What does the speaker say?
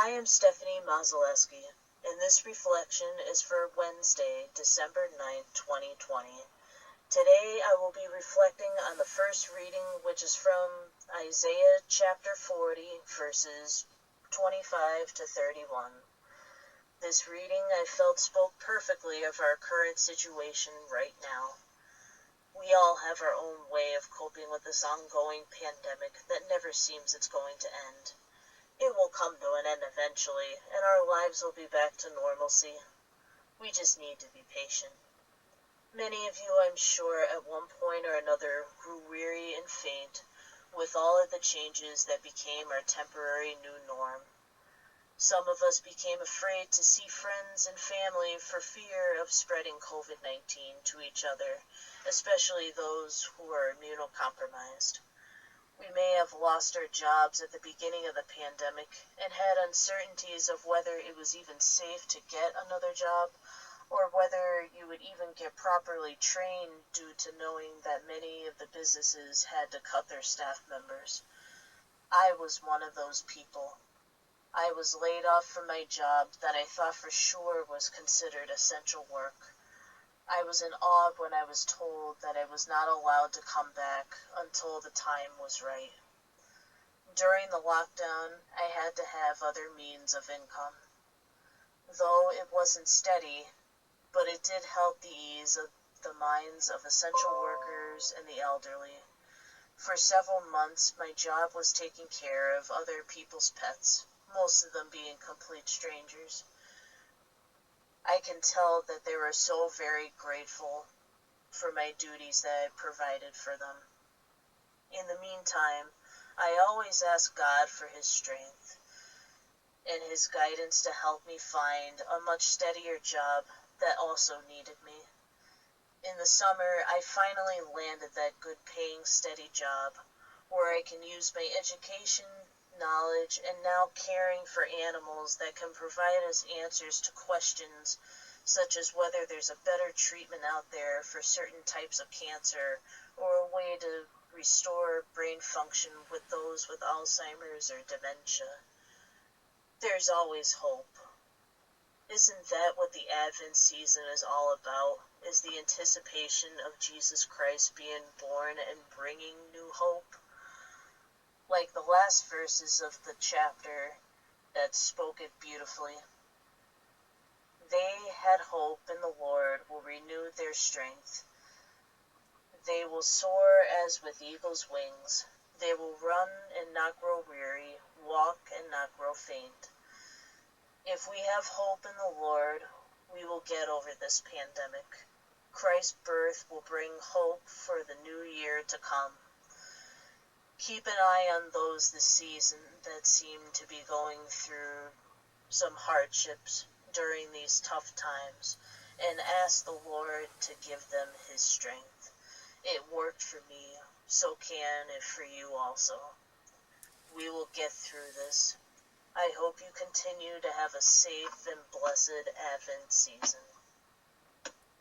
I am Stephanie Mozaleski, and this reflection is for Wednesday, December 9th, 2020. Today I will be reflecting on the first reading, which is from Isaiah chapter 40, verses 25 to 31. This reading I felt spoke perfectly of our current situation right now. We all have our own way of coping with this ongoing pandemic that never seems it's going to end. It will come to an end eventually, and our lives will be back to normalcy. We just need to be patient. Many of you, I'm sure, at one point or another grew weary and faint with all of the changes that became our temporary new norm. Some of us became afraid to see friends and family for fear of spreading COVID-19 to each other, especially those who are immunocompromised. We may have lost our jobs at the beginning of the pandemic and had uncertainties of whether it was even safe to get another job or whether you would even get properly trained due to knowing that many of the businesses had to cut their staff members. I was one of those people. I was laid off from my job that I thought for sure was considered essential work. I was in awe when I was told that I was not allowed to come back until the time was right. During the lockdown, I had to have other means of income. Though it wasn't steady, but it did help the ease of the minds of essential workers and the elderly. For several months, my job was taking care of other people's pets, most of them being complete strangers. I can tell that they were so very grateful for my duties that I provided for them. In the meantime, I always ask God for His strength and His guidance to help me find a much steadier job that also needed me. In the summer, I finally landed that good-paying, steady job where I can use my education, knowledge, and now caring for animals that can provide us answers to questions such as whether there's a better treatment out there for certain types of cancer or a way to restore brain function with those with Alzheimer's or dementia. There's always hope. Isn't that what the Advent season is all about? Is the anticipation of Jesus Christ being born and bringing new hope? Like the last verses of the chapter that spoke it beautifully. They had hope in the Lord will renew their strength. They will soar as with eagle's wings. They will run and not grow weary, walk and not grow faint. If we have hope in the Lord, we will get over this pandemic. Christ's birth will bring hope for the new year to come. Keep an eye on those this season that seem to be going through some hardships during these tough times and ask the Lord to give them His strength. It worked for me, so can it for you also. We will get through this. I hope you continue to have a safe and blessed Advent season.